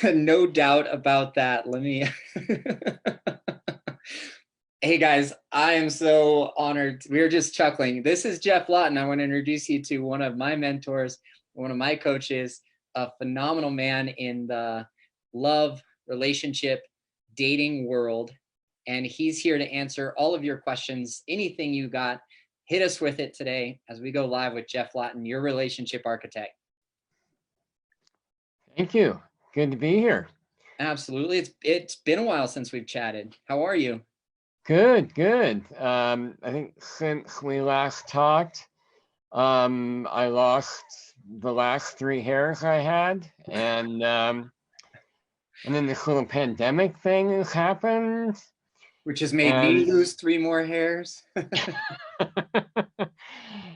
No doubt about that. Let me. Hey guys, I am so honored. We were just chuckling. This is Geoff Laughton. I want to introduce you to one of my mentors, one of my coaches, a phenomenal man in the love, relationship, dating world. And he's here to answer all of your questions. Anything you got, hit us with it today as we go live with Geoff Laughton, your relationship architect. Thank you. Good to be here. Absolutely. It's been a while since we've chatted. How are you? Good, good. I think since we last talked, I lost the last 3 hairs I had, and then this little pandemic thing has happened, Which has made me and lose 3 more hairs.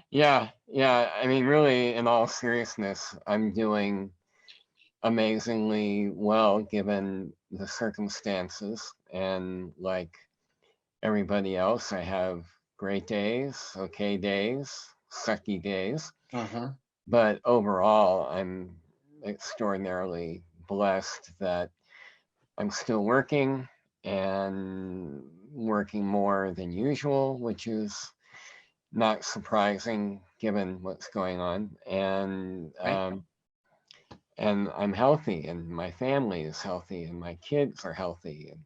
yeah. I mean, really, in all seriousness, I'm doing amazingly well given the circumstances, and like everybody else, I have great days, okay days, sucky days. Uh-huh. But overall, I'm extraordinarily blessed that I'm still working and working more than usual, which is not surprising given what's going on. Right. And I'm healthy, and my family is healthy, and my kids are healthy, and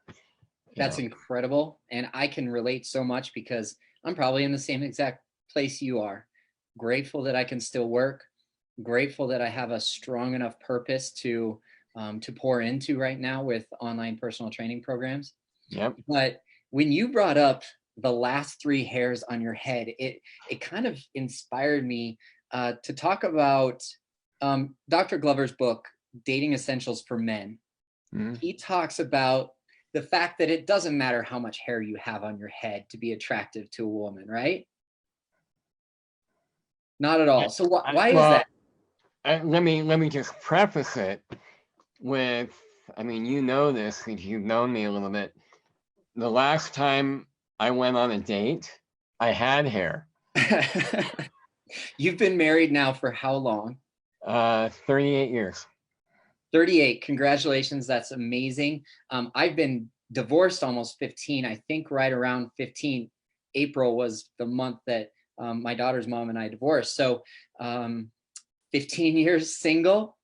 you That's know, incredible. And I can relate so much because I'm probably in the same exact place you are. Grateful that I can still work. Grateful that I have a strong enough purpose to pour into right now with online personal training programs. yep. But when you brought up the last 3 hairs on your head, it kind of inspired me to talk about Dr. Glover's book, Dating Essentials for Men. Mm-hmm. He talks about the fact that it doesn't matter how much hair you have on your head to be attractive to a woman, right? Not at all. So why is Well, that? let me just preface it with, I mean, you know this because you've known me a little bit. The last time I went on a date, I had hair. You've been married now for how long? 38 years. 38. Congratulations. That's amazing. I've been divorced almost 15. I think right around 15, April was the month that my daughter's mom and I divorced. So 15 years single.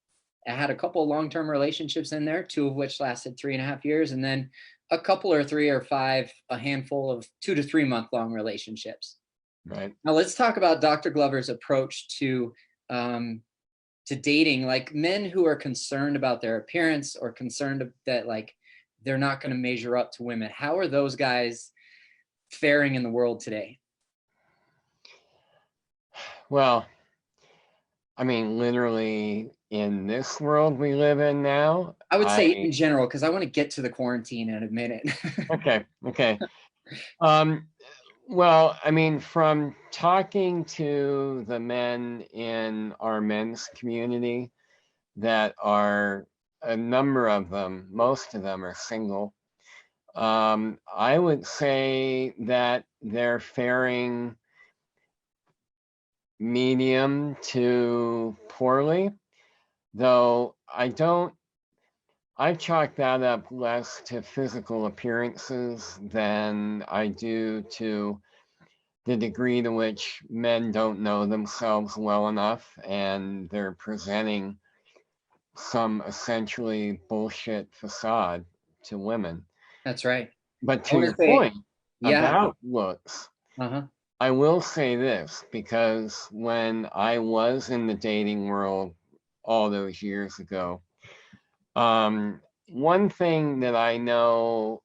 I had a couple of long-term relationships in there, 2 of which lasted 3.5 years, and then a couple or 3 or 5, a handful of 2 to 3 month long relationships. Right. Now let's talk about Dr. Glover's approach to dating, like men who are concerned about their appearance or concerned that like they're not going to measure up to women. How are those guys faring in the world today? Well, I mean, literally in this world we live in now, I would say in general, because I want to get to the quarantine in a minute. okay. Um, well, I mean, from talking to the men in our men's community that are a number of them, most of them are single. I would say that they're faring medium to poorly, though I chalk that up less to physical appearances than I do to the degree to which men don't know themselves well enough and they're presenting some essentially bullshit facade to women. That's right. But I to want your to say, point yeah. about looks, Uh-huh. I will say this because when I was in the dating world all those years ago, one thing that I know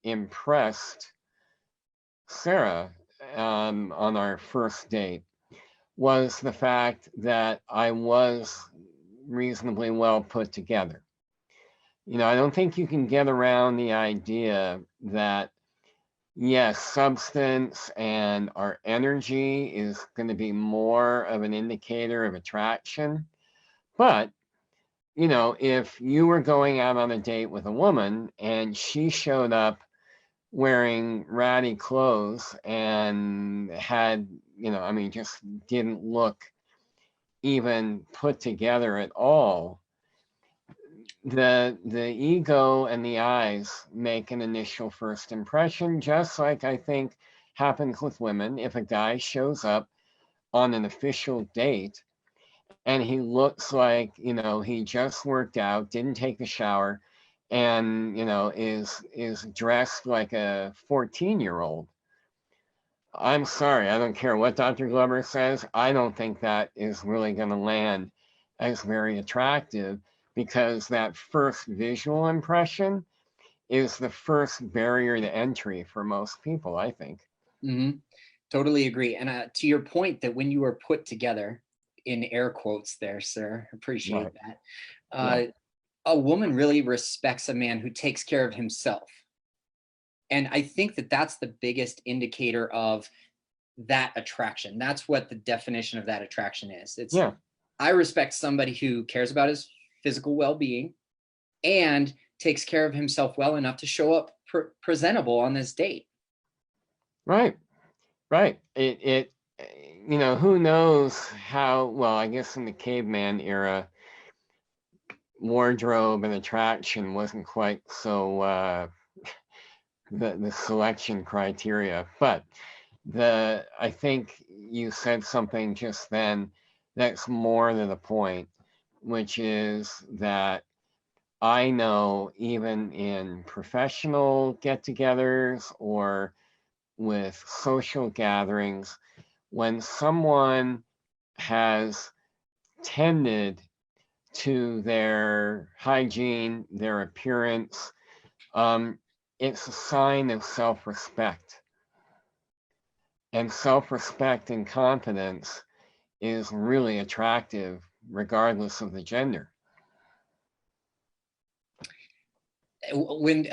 impressed Sarah on our first date was the fact that I was reasonably well put together. You know, I don't think you can get around the idea that, yes, substance and our energy is going to be more of an indicator of attraction. But, you know, if you were going out on a date with a woman and she showed up wearing ratty clothes and had, you know, I mean, just didn't look even put together at all, the ego and the eyes make an initial first impression, just like I think happens with women. If a guy shows up on an official date and he looks like, you know, he just worked out, didn't take a shower, and, you know, is dressed like a 14-year-old, I'm sorry, I don't care what Dr. Glover says, I don't think that is really going to land as very attractive, because that first visual impression is the first barrier to entry for most people, I think. Mm-hmm. Totally agree. And to your point that when you are put together, in air quotes there, sir, appreciate Right. that. Yeah. A woman really respects a man who takes care of himself. And I think that that's the biggest indicator of that attraction. That's what the definition of that attraction is. It's, Yeah. I respect somebody who cares about his physical well-being and takes care of himself well enough to show up presentable on this date. Right. Right. It, you know, who knows how, well, I guess in the caveman era, wardrobe and attraction wasn't quite so the selection criteria, but I think you said something just then that's more to the point, which is that I know even in professional get-togethers or with social gatherings, when someone has tended to their hygiene, their appearance, it's a sign of self-respect. And self-respect and confidence is really attractive regardless of the gender. When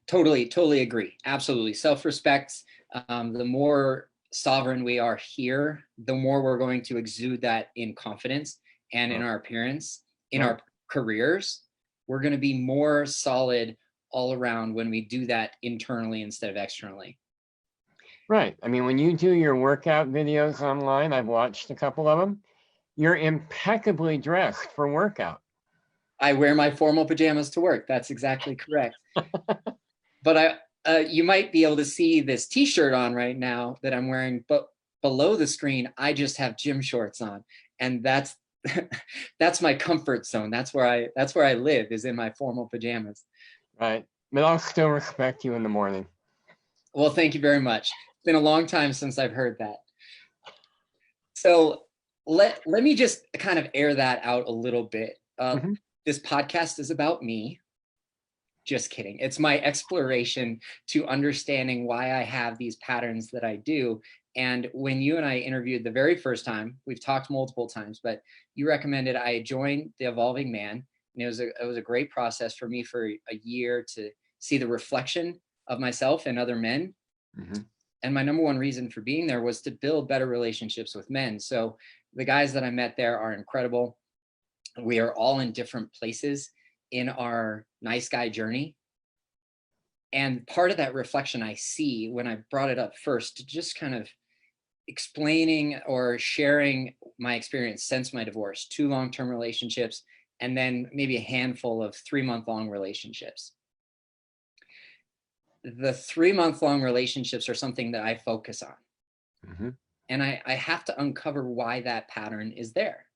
totally agree. Absolutely. Self-respect, the more sovereign we are here, the more we're going to exude that in confidence and in our appearance, in our careers. We're going to be more solid all around when we do that internally instead of externally. Right. I mean, when you do your workout videos online, I've watched a couple of them, you're impeccably dressed for workout. I wear my formal pajamas to work. That's exactly correct. But you might be able to see this t-shirt on right now that I'm wearing, but below the screen, I just have gym shorts on. And that's that's my comfort zone. That's where I live, is in my formal pajamas. Right. But I'll still respect you in the morning. Well, thank you very much. It's been a long time since I've heard that. So let me just kind of air that out a little bit. This podcast is about me. Just kidding. It's my exploration to understanding why I have these patterns that I do. And when you and I interviewed the very first time, we've talked multiple times, but you recommended I join the Evolving Man. And it was a great process for me for a year to see the reflection of myself and other men. And my number one reason for being there was to build better relationships with men. So the guys that I met there are incredible. We are all in different places in our nice guy journey. And part of that reflection I see when I brought it up first, just kind of explaining or sharing my experience since my divorce, 2 long-term relationships, and then maybe a handful of 3-month-long relationships. The 3-month-long relationships are something that I focus on. And I have to uncover why that pattern is there.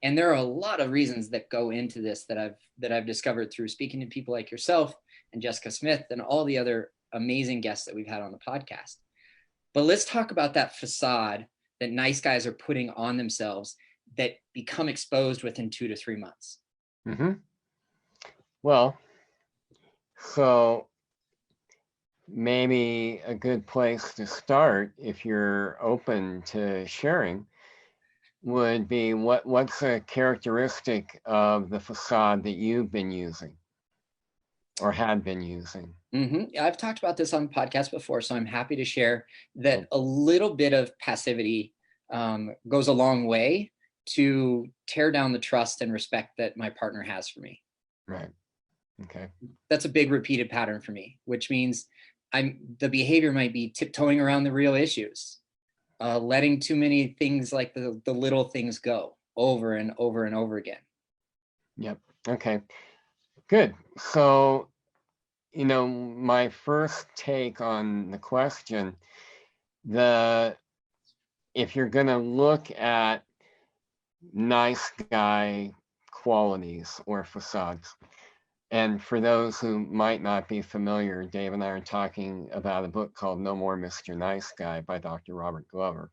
And there are a lot of reasons that go into this that I've discovered through speaking to people like yourself and Jessica Smith and all the other amazing guests that we've had on the podcast. But let's talk about that facade that nice guys are putting on themselves that become exposed within 2 to 3 months. Well, so maybe a good place to start, if you're open to sharing, would be what's a characteristic of the facade that you've been using or had been using? I've talked about this on the podcast before, so I'm happy to share that a little bit of passivity goes a long way to tear down the trust and respect that my partner has for me. Right. Okay. That's a big repeated pattern for me, which means the behavior might be tiptoeing around the real issues, letting too many things like the little things go over and over and over again. Yep. Okay. Good. So, my first take on the question, if you're going to look at nice guy qualities or facades, and for those who might not be familiar, Dave and I are talking about a book called No More Mr. Nice Guy by Dr. Robert Glover.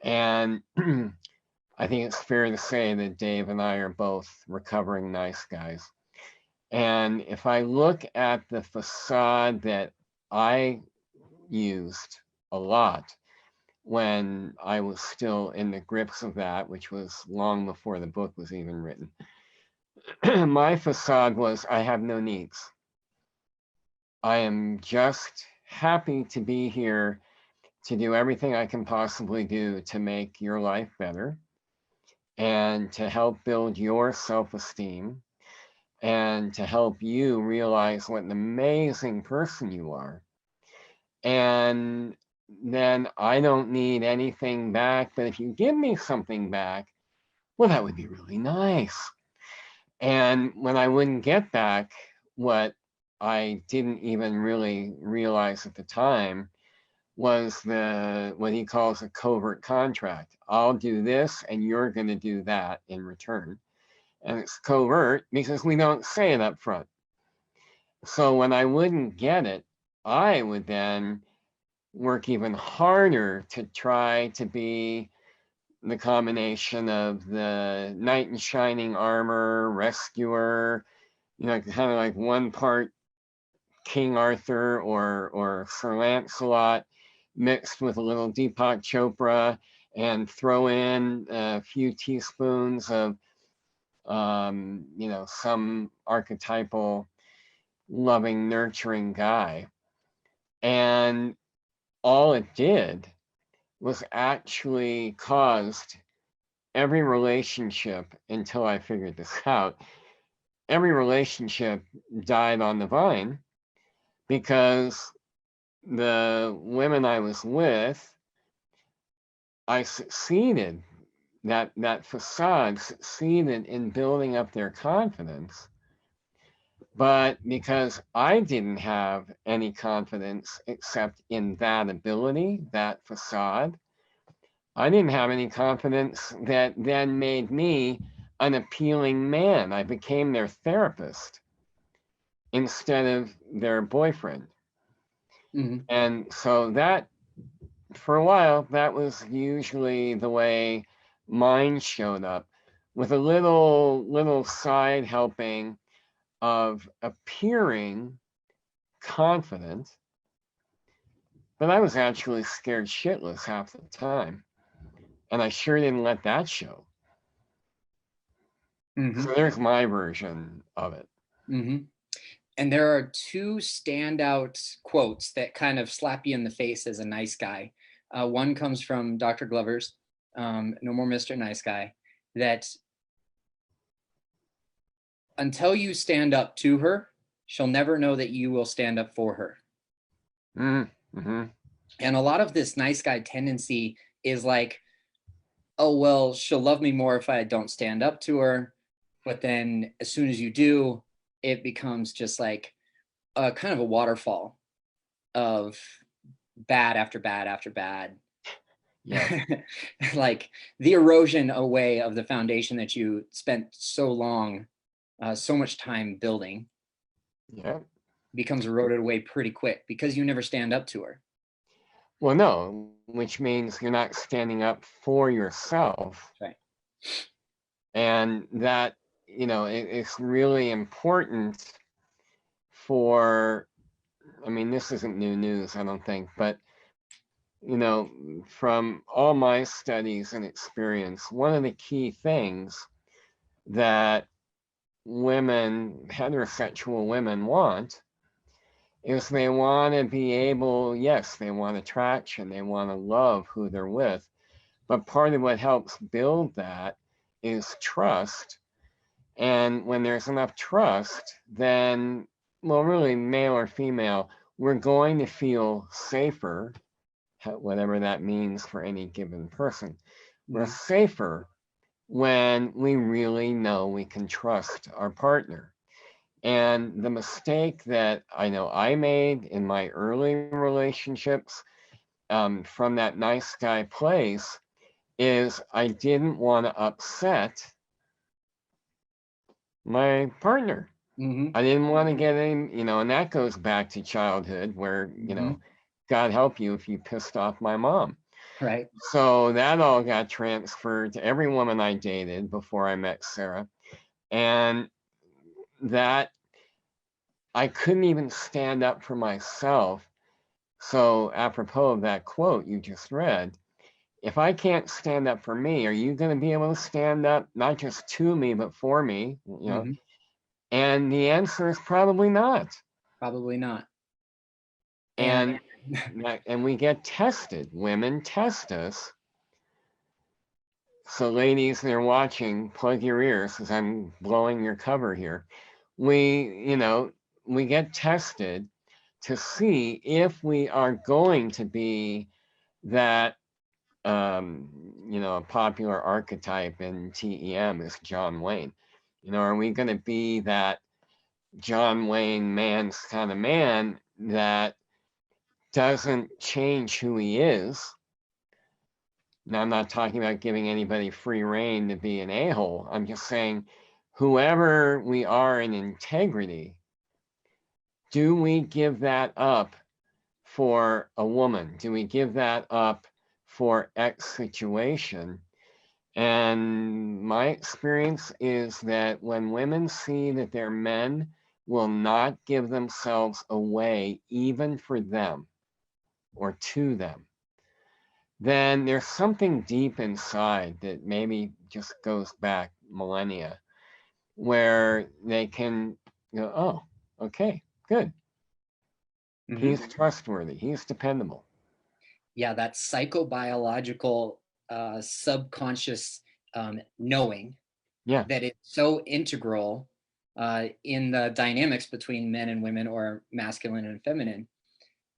And I think it's fair to say that Dave and I are both recovering nice guys. And if I look at the facade that I used a lot when I was still in the grips of that, which was long before the book was even written, my facade was, I have no needs. I am just happy to be here to do everything I can possibly do to make your life better and to help build your self-esteem and to help you realize what an amazing person you are. And then I don't need anything back, but if you give me something back, well, that would be really nice. And when I wouldn't get back what I didn't even really realize at the time was what he calls a covert contract. I'll do this and you're going to do that in return. And it's covert because we don't say it up front. So when I wouldn't get it, I would then work even harder to try to be the combination of the knight in shining armor, rescuer, kind of like one part King Arthur or Sir Lancelot mixed with a little Deepak Chopra, and throw in a few teaspoons of some archetypal loving, nurturing guy. And all it did was actually caused every relationship, until I figured this out, every relationship died on the vine because the women I was with, I succeeded, that facade succeeded in building up their confidence. But because I didn't have any confidence except in that ability, that facade, I didn't have any confidence that then made me an appealing man. I became their therapist instead of their boyfriend. Mm-hmm. And so that, for a while, that was usually the way mine showed up, with a little side helping of appearing confident, but I was actually scared shitless half the time. And I sure didn't let that show. Mm-hmm. So there's my version of it. Mm-hmm. And there are two standout quotes that kind of slap you in the face as a nice guy. One comes from Dr. Glover's, No More Mr. Nice Guy, that until you stand up to her, she'll never know that you will stand up for her. Mm-hmm. And a lot of this nice guy tendency is like, oh, well, she'll love me more if I don't stand up to her. But then as soon as you do, it becomes just like a kind of a waterfall of bad after bad after bad. Yeah. Like the erosion away of the foundation that you spent so long, so much time building. Yeah. Becomes eroded away pretty quick because you never stand up to her. Well, no, which means you're not standing up for yourself. Right. And that, it's really important for, I mean, this isn't new news, I don't think, but, from all my studies and experience, one of the key things that women, heterosexual women want is they want to be able, yes, they want attraction, they want to love who they're with, but part of what helps build that is trust. And when there's enough trust, then, well, really, male or female, we're going to feel safer, whatever that means for any given person. We're safer when we really know we can trust our partner. And the mistake that I know I made in my early relationships, from that nice guy place, is I didn't want to upset my partner. Mm-hmm. I didn't want to get in, and that goes back to childhood where, Mm-hmm. God help you if you pissed off my mom. Right. So that all got transferred to every woman I dated before I met Sarah. And that I couldn't even stand up for myself. So, apropos of that quote you just read, if I can't stand up for me, are you going to be able to stand up not just to me, but for me? Mm-hmm. And the answer is probably not. Probably not. And And and we get tested. Women test us. So, ladies that are watching, plug your ears because I'm blowing your cover here. We get tested to see if we are going to be that, a popular archetype in TEM is John Wayne. Are we going to be that John Wayne man's kind of man that doesn't change who he is? Now, I'm not talking about giving anybody free rein to be an a-hole. I'm just saying, whoever we are in integrity, do we give that up for a woman? Do we give that up for X situation? And my experience is that when women see that their men will not give themselves away, even for them or to them, then there's something deep inside that maybe just goes back millennia where they can go, oh, okay, good. mm-hmm. He's trustworthy. He's dependable. Yeah, that psychobiological subconscious knowing Yeah, that it's so integral in the dynamics between men and women or masculine and feminine.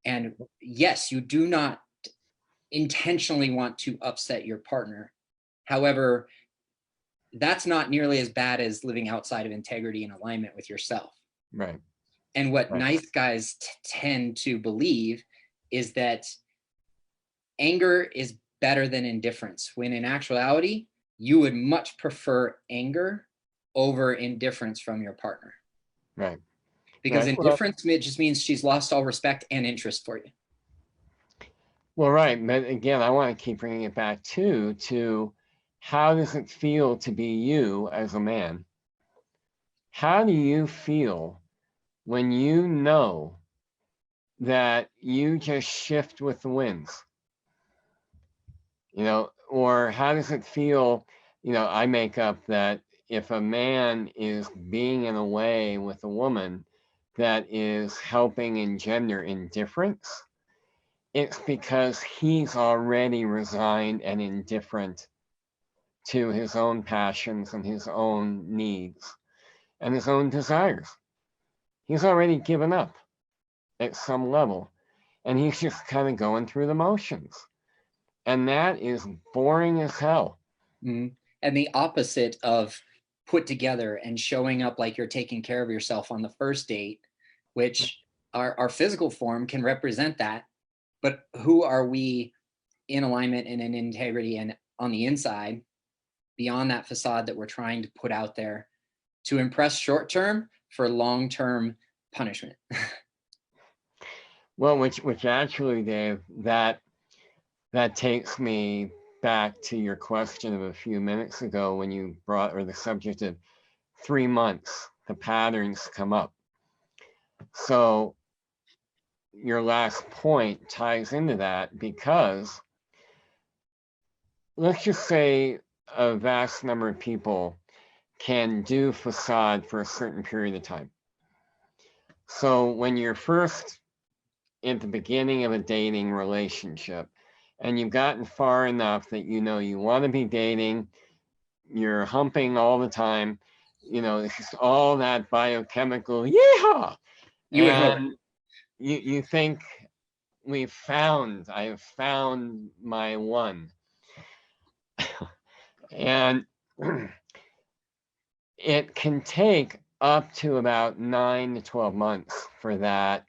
And yes, you do not intentionally want to upset your partner. However, that's not nearly as bad as living outside of integrity and alignment with yourself. right, And what right, nice guys tend to believe is that anger is better than indifference, when in actuality, you would much prefer anger over indifference from your partner. right, Because right. Well, indifference just means she's lost all respect and interest for you. right. But again, I want to keep bringing it back to how does it feel to be you as a man? How do you feel when you know that you just shift with the winds? Or how does it feel? I make up that if a man is being in a way with a woman that is helping engender indifference, it's because he's already resigned and indifferent to his own passions and his own needs and his own desires. He's already given up at some level, and he's just kind of going through the motions. And that is boring as hell. Mm-hmm. And the opposite of put together and showing up like you're taking care of yourself on the first date, which our physical form can represent that. But who are we in alignment and in integrity and on the inside, beyond that facade that we're trying to put out there to impress short term for long term punishment? Well, which actually, Dave, that takes me back to your question of a few minutes ago when you brought, or the subject of 3 months, the patterns come up. So your last point ties into that because let's just say a vast number of people can do facade for a certain period of time. So when you're first at the beginning of a dating relationship and you've gotten far enough that you want to be dating, you're humping all the time, it's just all that biochemical, yeah. You would hope. And you think I have found my one. And it can take up to about 9 to 12 months for that.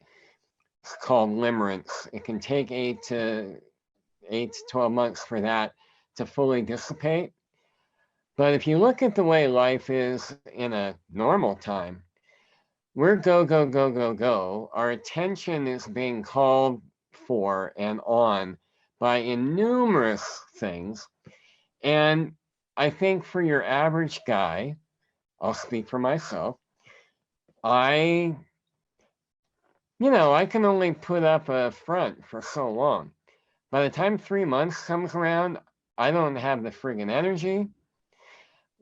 It's called limerence. It can take 8 to 12 months for that to fully dissipate. But if you look at the way life is in a normal time, we're go, go, go, go, go. Our attention is being called for and on by innumerous things. And I think for your average guy, I'll speak for myself, I can only put up a front for so long. By the time 3 months comes around, I don't have the friggin' energy.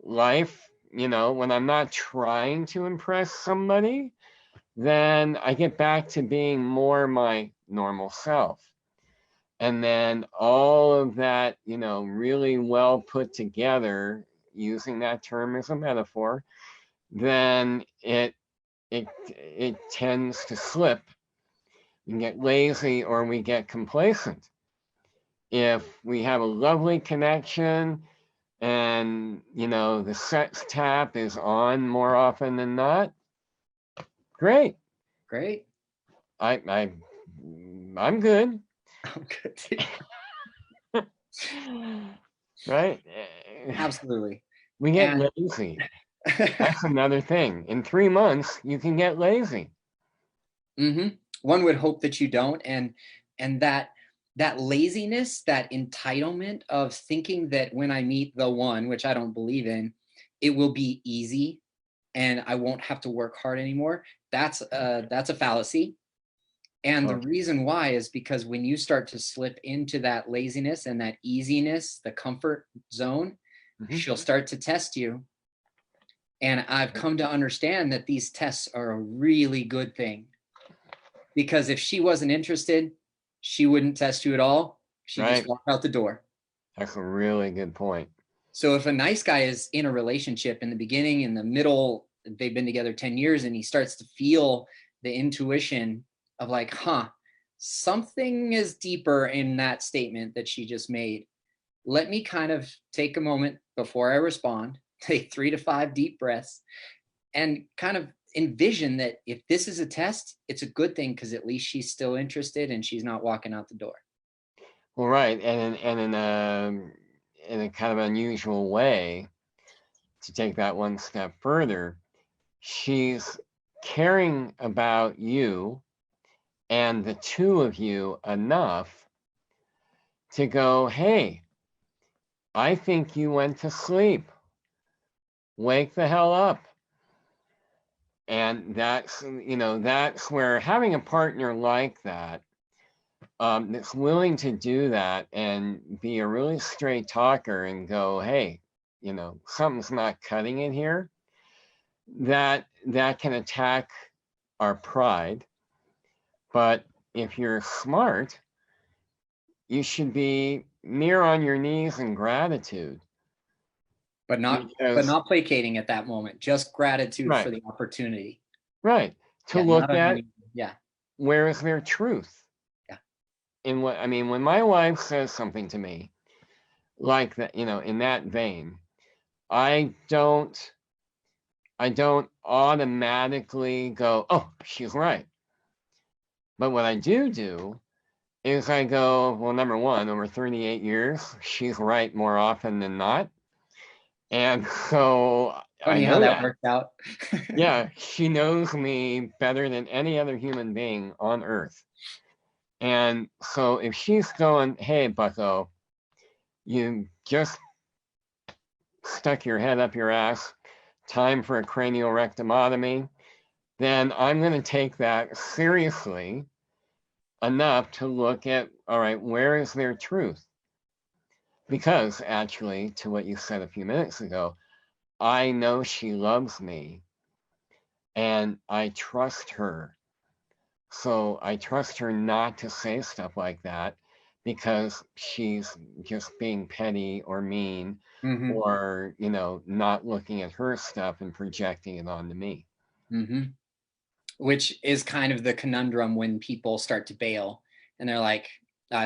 Life, when I'm not trying to impress somebody, then I get back to being more my normal self. And then all of that, really well put together, using that term as a metaphor, then it tends to slip. We get lazy or we get complacent. If we have a lovely connection and, the sex tap is on more often than not, great. Great. I'm good. I'm good too. Right? Absolutely. We get lazy. That's another thing. In 3 months, you can get lazy. One would hope that you don't, and that laziness, that entitlement of thinking that when I meet the one, which I don't believe in, it will be easy and I won't have to work hard anymore. That's a fallacy. And the reason why is because when you start to slip into that laziness and that easiness, the comfort zone, she'll start to test you. And I've come to understand that these tests are a really good thing. Because if she wasn't interested, she wouldn't test you at all. She'd just walk out the door. That's a really good point. So if a nice guy is in a relationship in the beginning, in the middle, they've been together 10 years, and he starts to feel the intuition of like, something is deeper in that statement that she just made. Let me kind of take a moment before I respond, take 3 to 5 deep breaths, and kind of envision that if this is a test, it's a good thing because at least she's still interested and she's not walking out the door. Well, right, and in a kind of unusual way, to take that one step further, she's caring about you and the two of you enough to go, hey, I think you went to sleep. Wake the hell up. And that's where having a partner like that, that's willing to do that and be a really straight talker and go, hey, something's not cutting it here, that can attack our pride. But if you're smart, you should be near on your knees in gratitude. But not placating at that moment, just gratitude for the opportunity. Right. To look at, yeah, where is their truth? Yeah. When my wife says something to me like that, in that vein, I don't automatically go, oh, she's right. But what I do is I go, well, number one, over 38 years, she's right more often than not. And so funny how that worked out. Yeah, she knows me better than any other human being on earth. And so if she's going, hey, bucko, you just stuck your head up your ass, time for a cranial rectomotomy, then I'm going to take that seriously enough to look at, all right, where is their truth? Because actually, to what you said a few minutes ago, I know she loves me and I trust her. So I trust her not to say stuff like that because she's just being petty or mean, or, not looking at her stuff and projecting it onto me. Which is kind of the conundrum when people start to bail and they're like,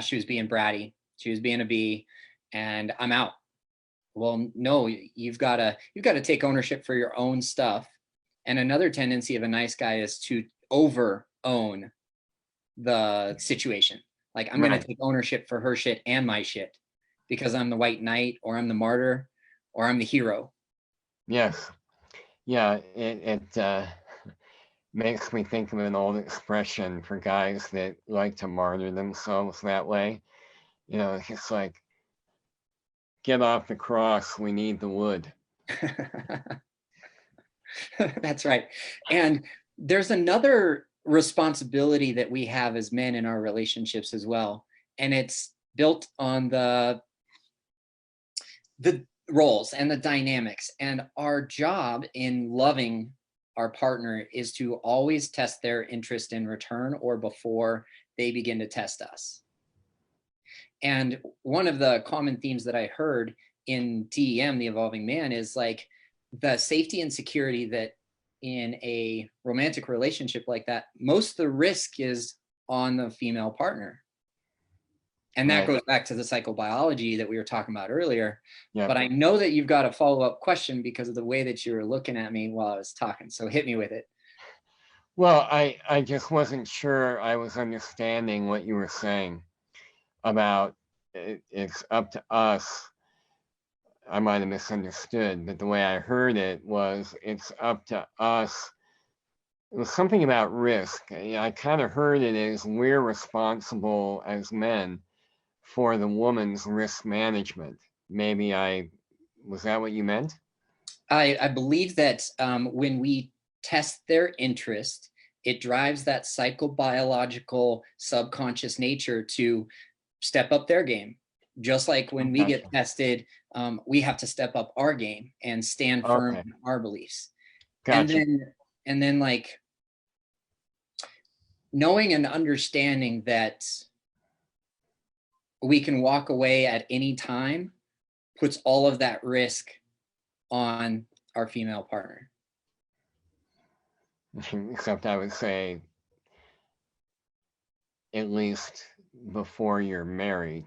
she was being bratty, she was being a bee, and I'm out. Well, no, you've got to take ownership for your own stuff And another tendency of a nice guy is to over own the situation. Like, I'm going to Right. take ownership for her shit and my shit because I'm the white knight, or I'm the martyr, or I'm the hero. Yes. Yeah. It makes me think of an old expression for guys that like to martyr themselves that way. You know, it's like, get off the cross, we need the wood. That's right. And there's another responsibility that we have as men in our relationships as well. And it's built on the roles and the dynamics. And our job in loving our partner is to always test their interest in return, or before they begin to test us. And one of the common themes that I heard in DEM, the Evolving Man, is like the safety and security that in a romantic relationship like that, most of the risk is on the female partner. And that Right. goes back to the psychobiology that we were talking about earlier. Yeah. But I know that you've got a follow-up question because of the way that you were looking at me while I was talking. So hit me with it. Well, I just wasn't sure I was understanding what you were saying about it's up to us. I might have misunderstood, but the way I heard it was it's up to us. It was something about risk. I kind of heard it as we're responsible as men for the woman's risk management. Maybe was that what you meant? I believe that when we test their interest, it drives that psychobiological subconscious nature to step up their game. Just like when we get Gotcha. tested, we have to step up our game and stand firm Okay. in our beliefs. Gotcha. And then like knowing and understanding that we can walk away at any time puts all of that risk on our female partner. Except I would say, at least before you're married,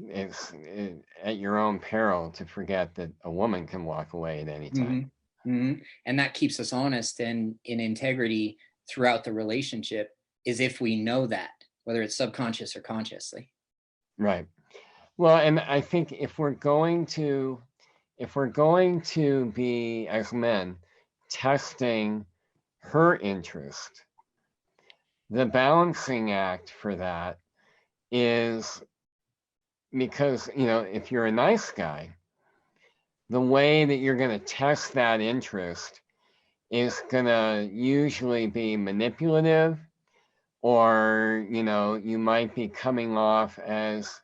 it's at your own peril to forget that a woman can walk away at any time. Mm-hmm. Mm-hmm. And that keeps us honest and in integrity throughout the relationship, is if we know that, whether it's subconscious or consciously. Right. Well, and I think if we're going to be, as men, testing her interest, the balancing act for that is, because, you know, if you're a nice guy, the way that you're going to test that interest is going to usually be manipulative, or, you know, you might be coming off as,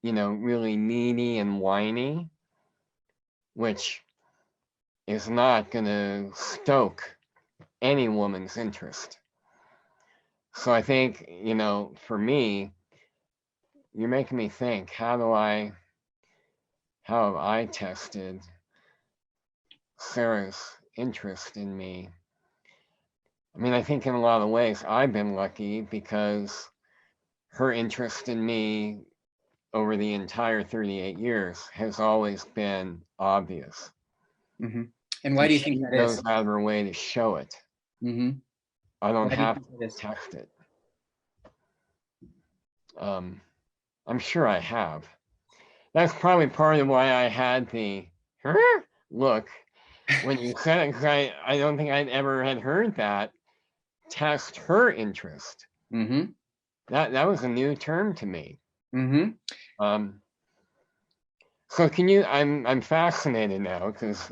you know, really needy and whiny, which is not going to stoke any woman's interest. So I think, you know, for me, you're making me think, how have I tested Sarah's interest in me? I mean, I think in a lot of ways I've been lucky, because her interest in me over the entire 38 years has always been obvious. Mm-hmm. And why do you She think that goes is? out of her way to show it. Mm-hmm. I don't Why do you have think to that is? test it. I'm sure I have. That's probably part of why I had the look when you said it, because I don't think I'd ever had heard that. Test her interest. Mm-hmm. That was a new term to me. Mm-hmm. So can you? I'm fascinated now, because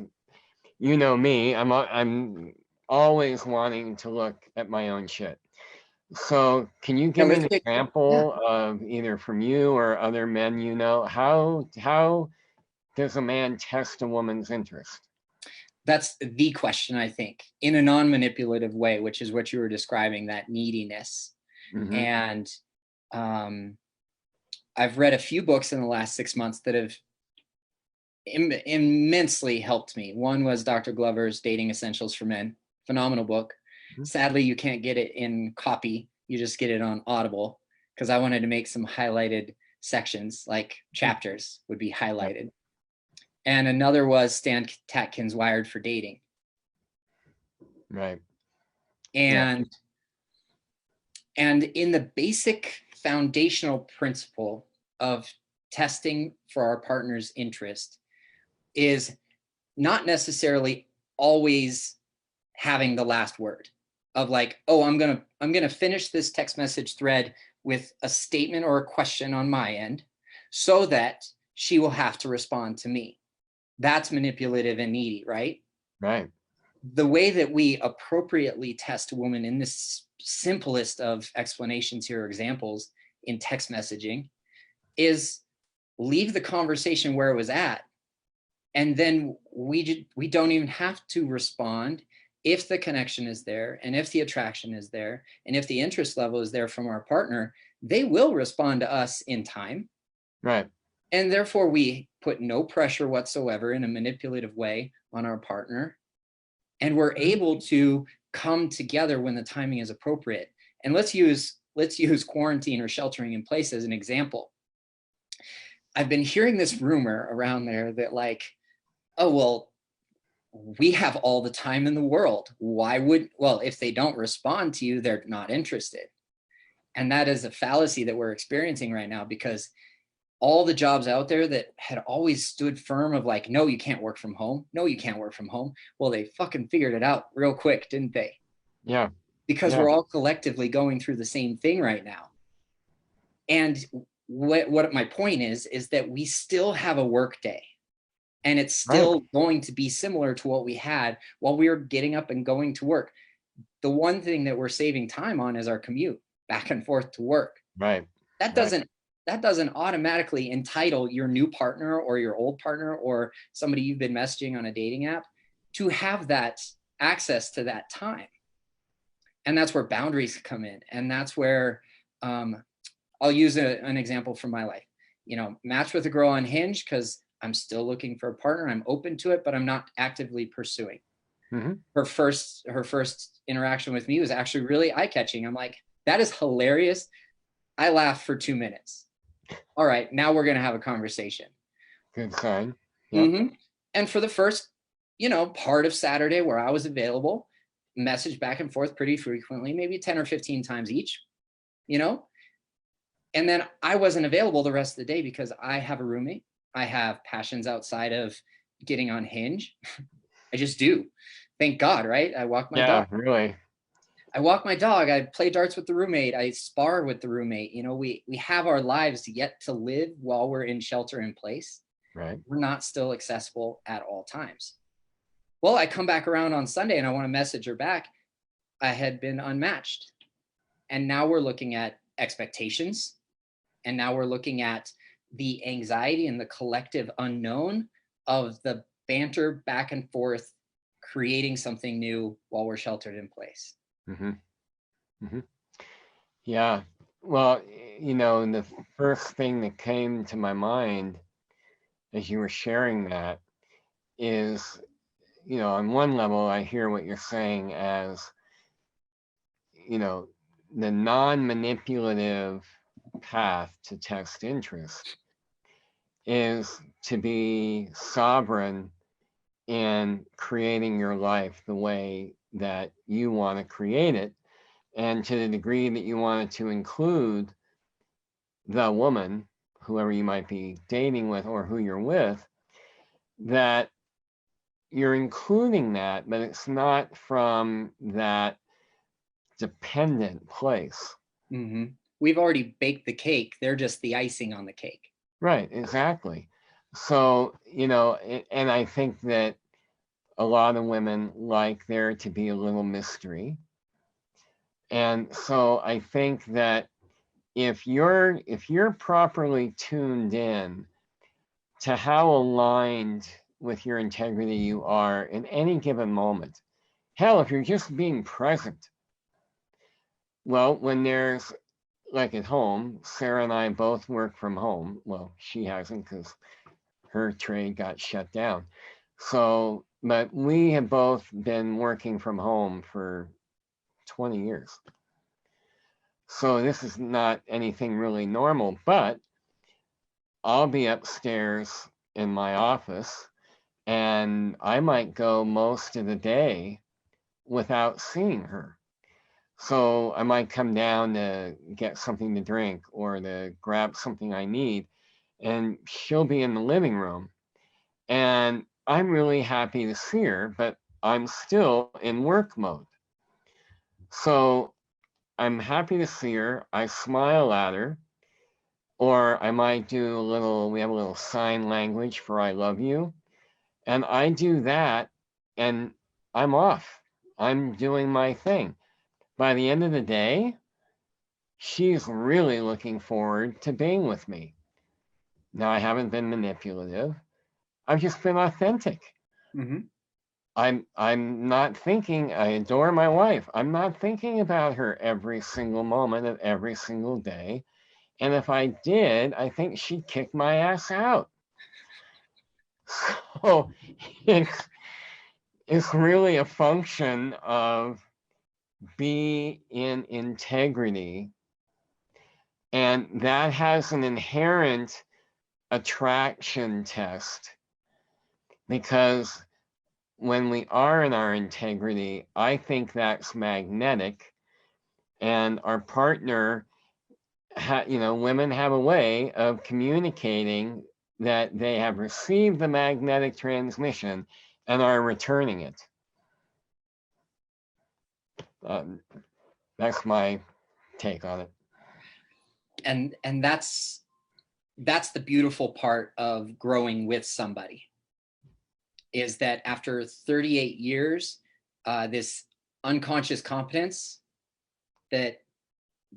you know me. I'm always wanting to look at my own shit. So can you give me an example of, either from you or other men you know, how does a man test a woman's interest? That's the question, I think, in a non-manipulative way, which is what you were describing, that neediness. Mm-hmm. And I've read a few books in the last 6 months that have immensely helped me. One was Dr. Glover's Dating Essentials for Men. Phenomenal book. Mm-hmm. Sadly, you can't get it in copy. You just get it on Audible, because I wanted to make some highlighted sections, like chapters would be highlighted. And another was Stan Tatkin's Wired for Dating. Right. Yeah. And in the basic foundational principle of testing for our partner's interest is not necessarily always having the last word of like, oh, I'm gonna finish this text message thread with a statement or a question on my end so that she will have to respond to me. That's manipulative and needy, right? Right. The way that we appropriately test a woman in this simplest of explanations here, examples in text messaging, is leave the conversation where it was at, and then we don't even have to respond if the connection is there, and if the attraction is there, and if the interest level is there from our partner. They will respond to us in time, Right. and therefore we put no pressure whatsoever in a manipulative way on our partner, and we're able to come together when the timing is appropriate. And let's use quarantine or sheltering in place as an example. I've been hearing this rumor around there that like, oh, well, we have all the time in the world. Why would, well, if they don't respond to you, they're not interested. And that is a fallacy that we're experiencing right now, because all the jobs out there that had always stood firm of like, no, you can't work from home. No, you can't work from home. Well, they fucking figured it out real quick, didn't they? Yeah. Because Yeah. we're all collectively going through the same thing right now. And what my point is that we still have a work day, and it's still going to be similar to what we had while we were getting up and going to work. The one thing that we're saving time on is our commute back and forth to work. Right. That doesn't automatically entitle your new partner or your old partner or somebody you've been messaging on a dating app to have that access to that time. And that's where boundaries come in. And that's where I'll use an example from my life. Match with a girl on Hinge because I'm still looking for a partner. I'm open to it, but I'm not actively pursuing. Mm-hmm. Her first interaction with me was actually really eye-catching. I'm like, that is hilarious. I laughed for 2 minutes. All right, now we're gonna have a conversation. Good sign. Yep. Mm-hmm. And for the first, part of Saturday where I was available, message back and forth pretty frequently, maybe 10 or 15 times each, and then I wasn't available the rest of the day because I have a roommate. I have passions outside of getting on Hinge. I just do. Thank God, right? I walk my dog. Yeah, really. I walk my dog. I play darts with the roommate. I spar with the roommate. We have our lives yet to live while we're in shelter in place. Right. We're not still accessible at all times. Well, I come back around on Sunday and I want to message her back. I had been unmatched. And now we're looking at expectations. And now we're looking at the anxiety and the collective unknown of the banter back and forth, creating something new while we're sheltered in place. Mm-hmm. Mm-hmm. Yeah. Well, the first thing that came to my mind as you were sharing that is, on one level, I hear what you're saying as, the non-manipulative path to text interest is to be sovereign in creating your life the way that you want to create it, and to the degree that you want it to include the woman, whoever you might be dating with or who you're with, that you're including that, but it's not from that dependent place. Mm-hmm. We've already baked the cake. They're just the icing on the cake. Right, exactly. So, and I think that a lot of women like there to be a little mystery. And so I think that if you're properly tuned in to how aligned with your integrity you are in any given moment, hell, if you're just being present, well, when there's, like at home, Sarah and I both work from home. Well, she hasn't because her trade got shut down. So, but we have both been working from home for 20 years. So this is not anything really normal, but I'll be upstairs in my office and I might go most of the day without seeing her. So I might come down to get something to drink or to grab something I need, and she'll be in the living room. And I'm really happy to see her, but I'm still in work mode. So I'm happy to see her. I smile at her, or I might do a little, we have a little sign language for I love you. And I do that, and I'm off. I'm doing my thing. By the end of the day, she's really looking forward to being with me. Now, I haven't been manipulative. I've just been authentic. Mm-hmm. I'm not thinking, I adore my wife. I'm not thinking about her every single moment of every single day. And if I did, I think she'd kick my ass out. So it's really a function of be in integrity. And that has an inherent attraction test, because when we are in our integrity, I think that's magnetic, and our partner, women have a way of communicating that they have received the magnetic transmission and are returning it. That's my take on it. And that's the beautiful part of growing with somebody, is that after 38 years, this unconscious competence, that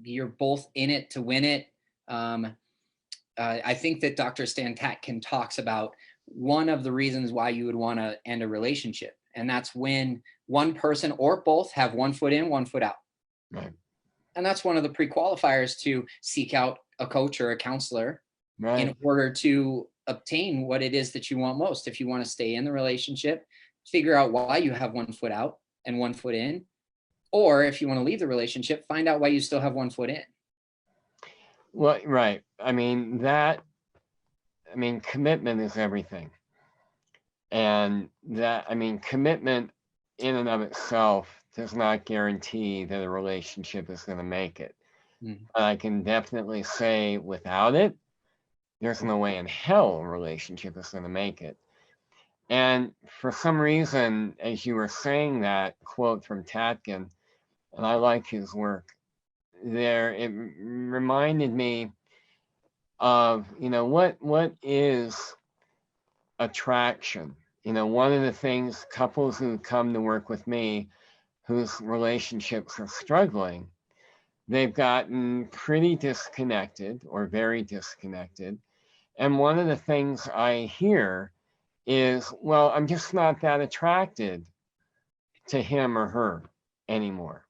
you're both in it to win it. I think that Dr. Stan Tatkin talks about one of the reasons why you would want to end a relationship, and that's when one person or both have one foot in, one foot out. Right. And that's one of the pre-qualifiers to seek out a coach or a counselor, right, in order to obtain what it is that you want most. If you want to stay in the relationship, figure out why you have one foot out and one foot in. Or if you want to leave the relationship, find out why you still have one foot in. Well, right. Commitment is everything. And commitment in and of itself does not guarantee that a relationship is going to make it. Mm-hmm. I can definitely say without it, there's no way in hell a relationship is going to make it. And for some reason, as you were saying that quote from Tatkin, and I like his work there, it reminded me of, what is attraction? One of the things couples who come to work with me whose relationships are struggling, they've gotten pretty disconnected or very disconnected. And one of the things I hear is, well, I'm just not that attracted to him or her anymore.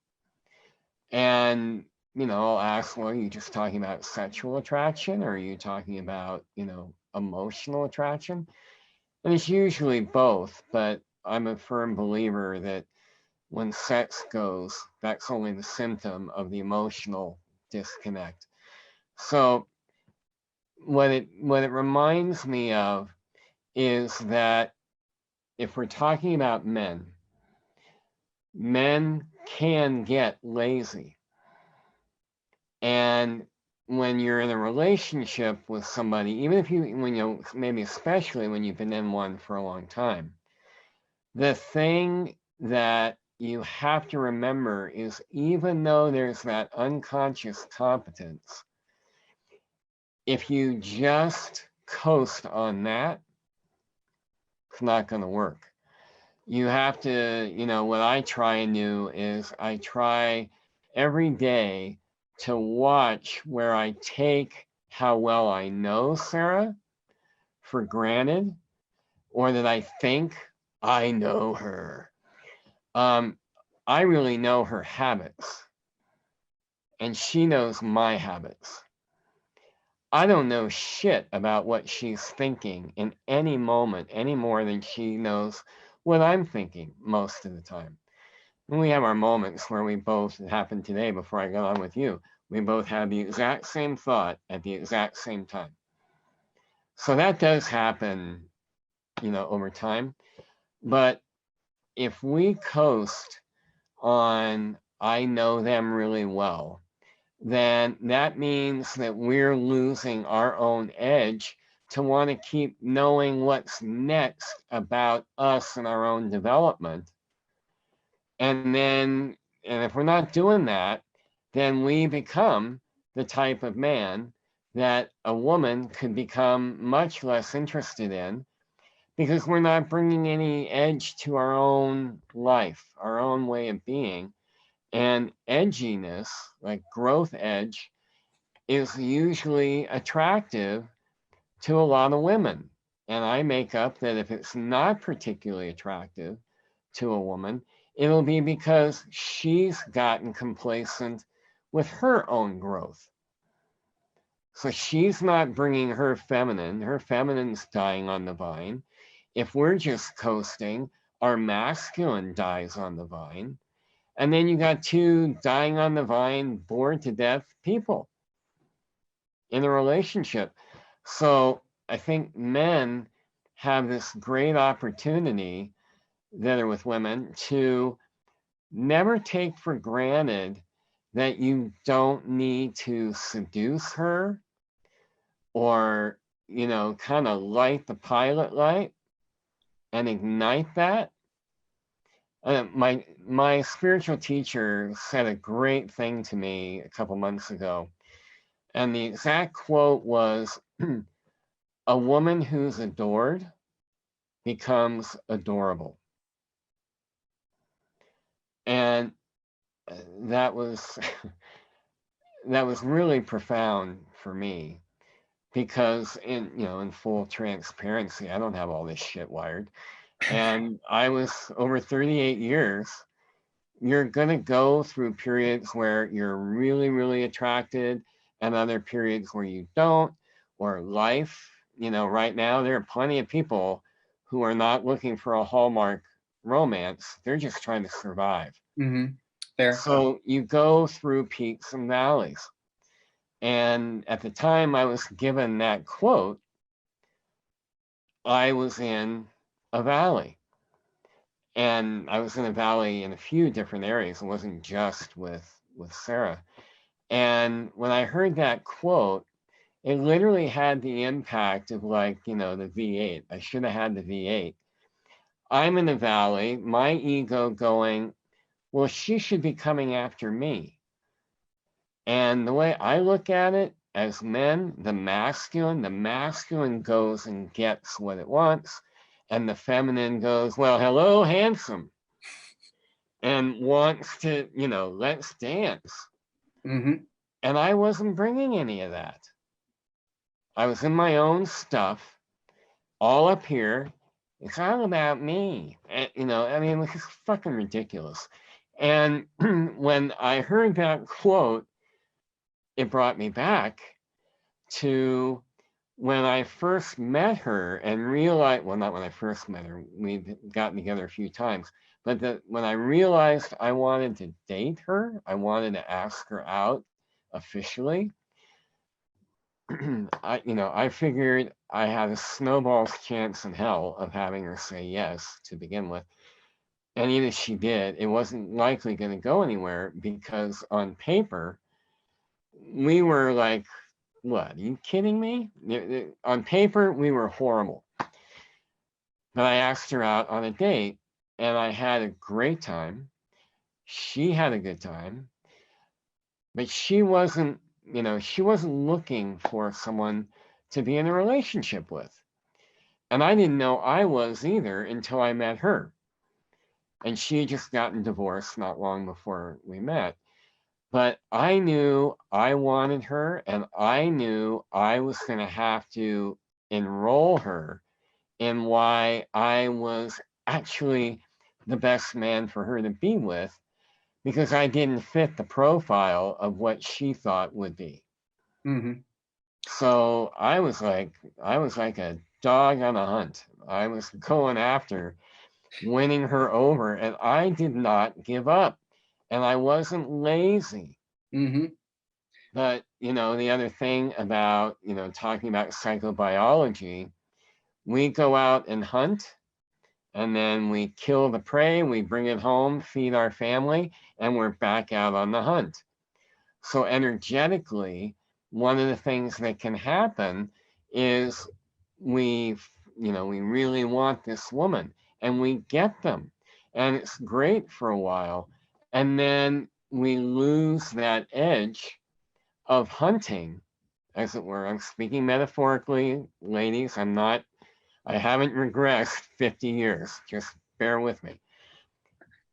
And, I'll ask, well, are you just talking about sexual attraction, or are you talking about, emotional attraction? And it's usually both, but I'm a firm believer that when sex goes, that's only the symptom of the emotional disconnect. So what it reminds me of is that if we're talking about men can get lazy. And when you're in a relationship with somebody, even if maybe especially when you've been in one for a long time, the thing that you have to remember is, even though there's that unconscious competence, if you just coast on that, it's not going to work. You have to, what I try and do is I try every day to watch where I take how well I know Sarah for granted, or that I think I know her. I really know her habits, and she knows my habits. I don't know shit about what she's thinking in any moment any more than she knows what I'm thinking most of the time. And we have our moments where we both, it happened today before I got on with you, we both had the exact same thought at the exact same time. So that does happen, over time. But if we coast on I know them really well, then that means that we're losing our own edge to want to keep knowing what's next about us and our own development. And if we're not doing that, then we become the type of man that a woman could become much less interested in, because we're not bringing any edge to our own life, our own way of being. And edginess, like growth edge, is usually attractive to a lot of women. And I make up that if it's not particularly attractive to a woman, it'll be because she's gotten complacent with her own growth. So she's not bringing her feminine's dying on the vine. If we're just coasting, our masculine dies on the vine. And then you got two dying on the vine, bored to death people in a relationship. So I think men have this great opportunity that are with women to never take for granted that you don't need to seduce her or, kind of light the pilot light and ignite that. My spiritual teacher said a great thing to me a couple months ago. And the exact quote was, a woman who's adored becomes adorable. And that was that was really profound for me, because in full transparency, I don't have all this shit wired. And I was over 38 years. You're going to go through periods where you're really, really attracted and other periods where you don't, or life. Right now, there are plenty of people who are not looking for a Hallmark romance. They're just trying to survive. Mm-hmm. Fair. So you go through peaks and valleys. And at the time I was given that quote, I was in a valley. And I was in a valley in a few different areas. It wasn't just with Sarah. And when I heard that quote, it literally had the impact of the V8. I should have had the V8. I'm in a valley, my ego going, well, she should be coming after me. And the way I look at it, as men, the masculine goes and gets what it wants. And the feminine goes, well, hello, handsome. And wants to, let's dance. Mm-hmm. And I wasn't bringing any of that. I was in my own stuff, all up here. It's all about me. And, it's fucking ridiculous. And when I heard that quote, it brought me back to when I first met her and realized, well, not when I first met her, we'd gotten together a few times, but when I realized I wanted to date her, I wanted to ask her out officially. I figured I had a snowball's chance in hell of having her say yes to begin with. And even if she did, it wasn't likely going to go anywhere, because on paper, we were like, what, are you kidding me? On paper, we were horrible. But I asked her out on a date, and I had a great time. She had a good time. But she wasn't looking for someone to be in a relationship with. And I didn't know I was either until I met her. And she had just gotten divorced not long before we met. But I knew I wanted her, and I knew I was going to have to enroll her in why I was actually the best man for her to be with, because I didn't fit the profile of what she thought would be. Mm-hmm. So I was like a dog on a hunt. I was going after winning her over, and I did not give up. And I wasn't lazy. Mm-hmm. But, the other thing about, talking about psychobiology, we go out and hunt, and then we kill the prey, we bring it home, feed our family, and we're back out on the hunt. So energetically, one of the things that can happen is we really want this woman, and we get them, and it's great for a while, and then we lose that edge of hunting, as it were. I'm speaking metaphorically, ladies. I haven't regressed 50 years. Just bear with me.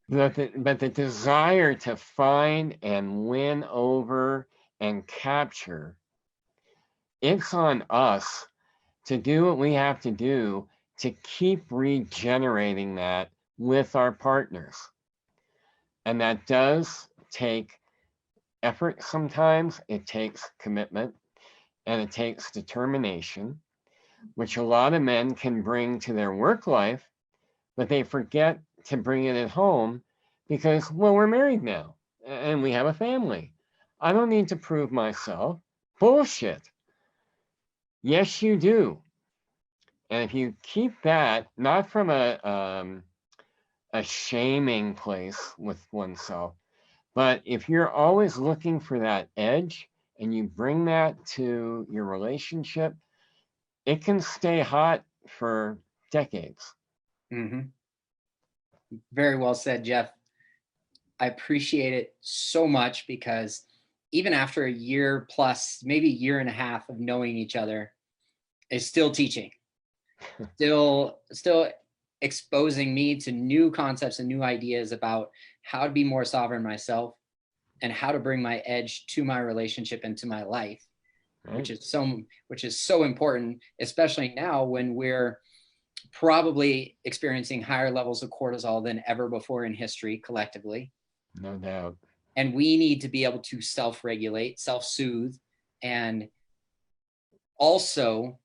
But the desire to find and win over and capture, it's on us to do what we have to do to keep regenerating that with our partners. And that does take effort sometimes, it takes commitment, and it takes determination, which a lot of men can bring to their work life, but they forget to bring it at home because, well, we're married now and we have a family. I don't need to prove myself. Bullshit. Yes, you do. And if you keep that, not from a shaming place with oneself, but if you're always looking for that edge and you bring that to your relationship, it can stay hot for decades. Mm-hmm. Very well said, Geoff. I appreciate it so much because even after a year plus, maybe a year and a half of knowing each other, is still teaching, still exposing me to new concepts and new ideas about how to be more sovereign myself and how to bring my edge to my relationship and to my life, Right? which is so important, especially now when we're probably experiencing higher levels of cortisol than ever before in history collectively. No doubt. And we need to be able to self-regulate, self-soothe, and also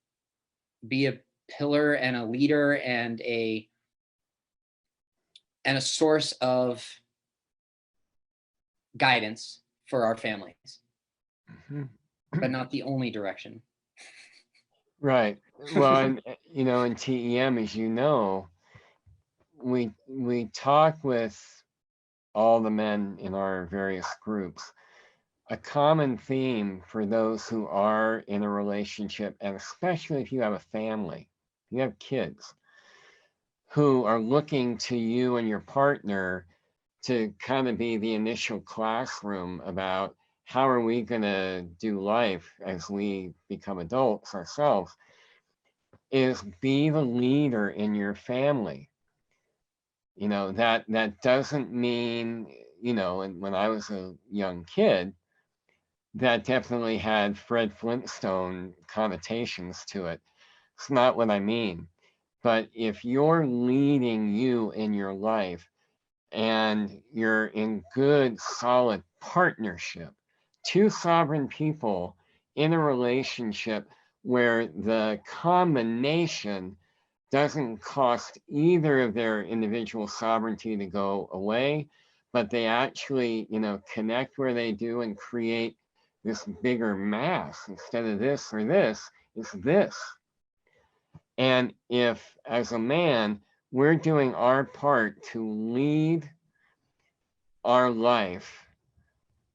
be a pillar and a leader and a source of guidance for our families, Mm-hmm. but not the only direction. Right. Well, and in TEM, as you know, we talk with all the men in our various groups. A common theme for those who are in a relationship, and especially if you have a family, you have kids who are looking to you and your partner to kind of be the initial classroom about how are we going to do life as we become adults ourselves, is be the leader in your family. That doesn't mean, and when I was a young kid, that definitely had Fred Flintstone connotations to it. It's not what I mean. But if you're leading you in your life and you're in good, solid partnership, two sovereign people in a relationship where the combination doesn't cost either of their individual sovereignty to go away, but they actually, connect where they do and create this bigger mass. Instead of this or this, it's this. And if, as a man, we're doing our part to lead our life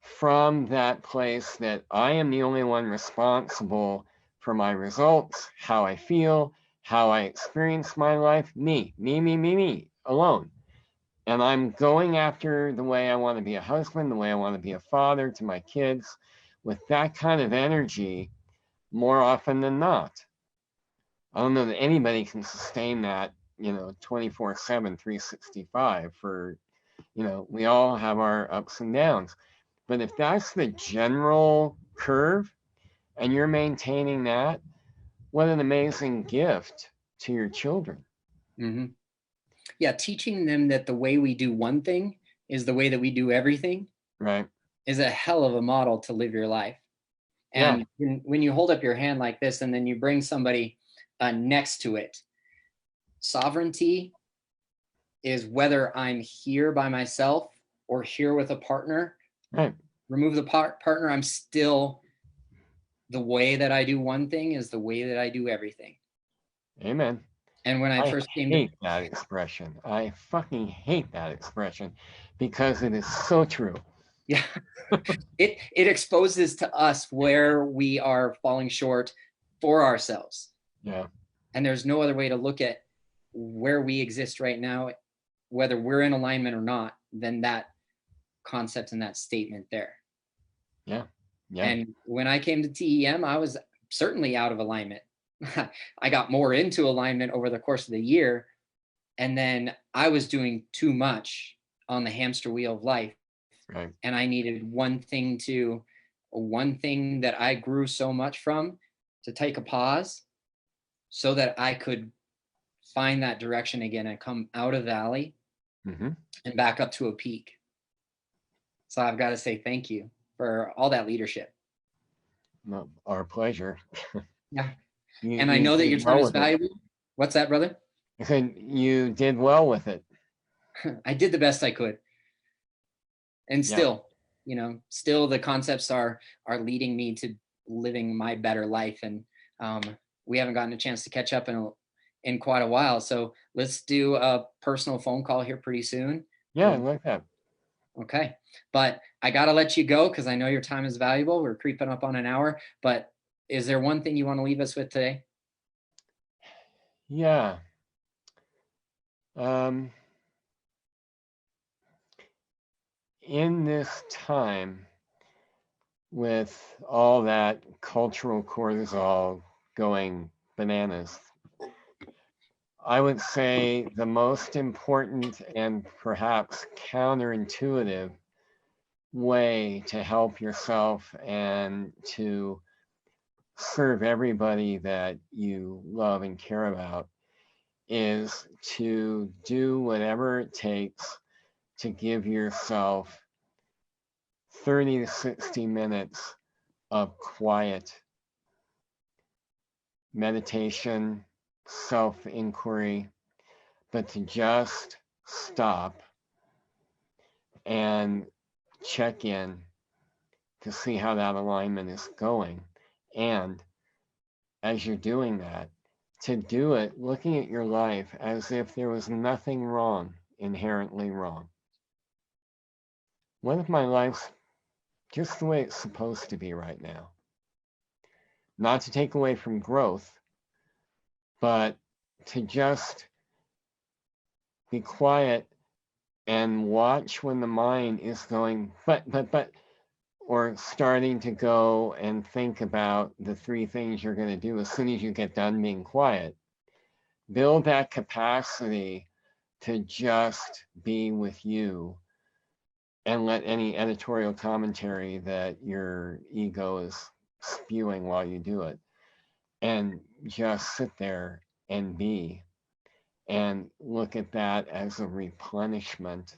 from that place that I am the only one responsible for my results, how I feel, how I experience my life, me, alone. And I'm going after the way I want to be a husband, the way I want to be a father to my kids, with that kind of energy more often than not. I don't know that anybody can sustain that, 24/7, 365 for, we all have our ups and downs. But if that's the general curve and you're maintaining that, what an amazing gift to your children. Mm-hmm. Yeah, teaching them that the way we do one thing is the way that we do everything, right, is a hell of a model to live your life. And yeah, when you hold up your hand like this and then you bring somebody next to it, sovereignty is whether I'm here by myself or here with a partner. right. Remove the partner, I'm still, the way that I do one thing is the way that I do everything. Amen. And when I I first came to, hate that expression. I fucking hate that expression because it is so true. yeah, it exposes to us where we are falling short for ourselves. Yeah. And there's no other way to look at where we exist right now, whether we're in alignment or not, than that concept and that statement there. Yeah. Yeah. And when I came to TEM, I was certainly out of alignment. I got more into alignment over the course of the year. And then I was doing too much on the hamster wheel of life. Right. And I needed one thing that I grew so much from, to take a pause so that I could find that direction again and come out of valley Mm-hmm. and back up to a peak. So I've got to say thank you for all that leadership. No, our pleasure. Yeah. You, And I you know that did your time well is with it. valuable. What's that, brother? I said you did well with it. I did the best I could. And Yeah. still the concepts are leading me to living my better life. And we haven't gotten a chance to catch up in quite a while. So let's do a personal phone call here pretty soon. Yeah, I like that. Okay. But I got to let you go because I know your time is valuable. We're creeping up on an hour. But is there one thing you want to leave us with today? Yeah. In this time, with all that cultural cortisol going bananas, I would say the most important and perhaps counterintuitive way to help yourself and to serve everybody that you love and care about is to do whatever it takes to give yourself 30 to 60 minutes of quiet meditation, self-inquiry, but to just stop and check in to see how that alignment is going. And as you're doing that, to do it looking at your life as if there was nothing wrong, inherently wrong. What if my life's just the way it's supposed to be right now? Not to take away from growth, but to just be quiet and watch when the mind is going, but, or starting to go and think about the 3 things you're going to do as soon as you get done being quiet. Build that capacity to just be with you and let any editorial commentary that your ego is spewing while you do it, and just sit there and be, and look at that as a replenishment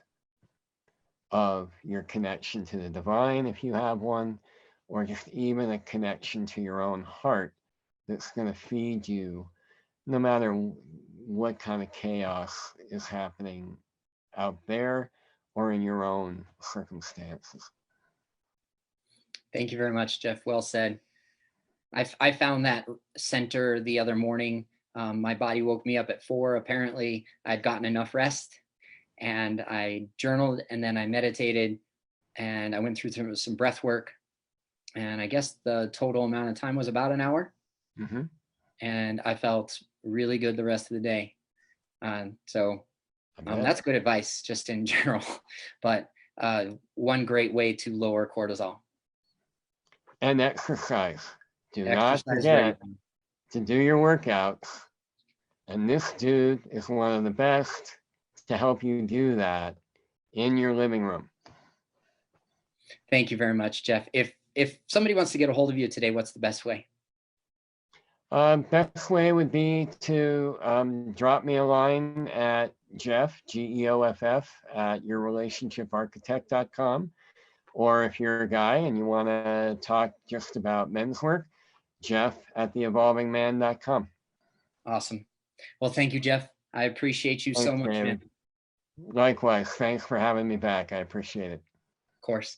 of your connection to the divine, if you have one, or just even a connection to your own heart that's going to feed you no matter what kind of chaos is happening out there or in your own circumstances. Thank you very much, Geoff. Well said. I found that center the other morning. My body woke me up at 4. Apparently, I'd gotten enough rest, and I journaled, and then I meditated, and I went through some breath work. And I guess the total amount of time was about an hour. Mm-hmm. And I felt really good the rest of the day. So that's good advice just in general, but one great way to lower cortisol. And exercise. Do Exercise not forget regularly. to do your workouts. And this dude is one of the best to help you do that in your living room. Thank you very much, Geoff. If somebody wants to get a hold of you today, what's the best way? Best way would be to drop me a line at Geoff, Geoff, at yourrelationshiparchitect.com. Or if you're a guy and you want to talk just about men's work, Geoff at theevolvingman.com. Awesome. Well, thank you, Geoff. I appreciate you so much, man. Likewise. Thanks for having me back. I appreciate it. Of course.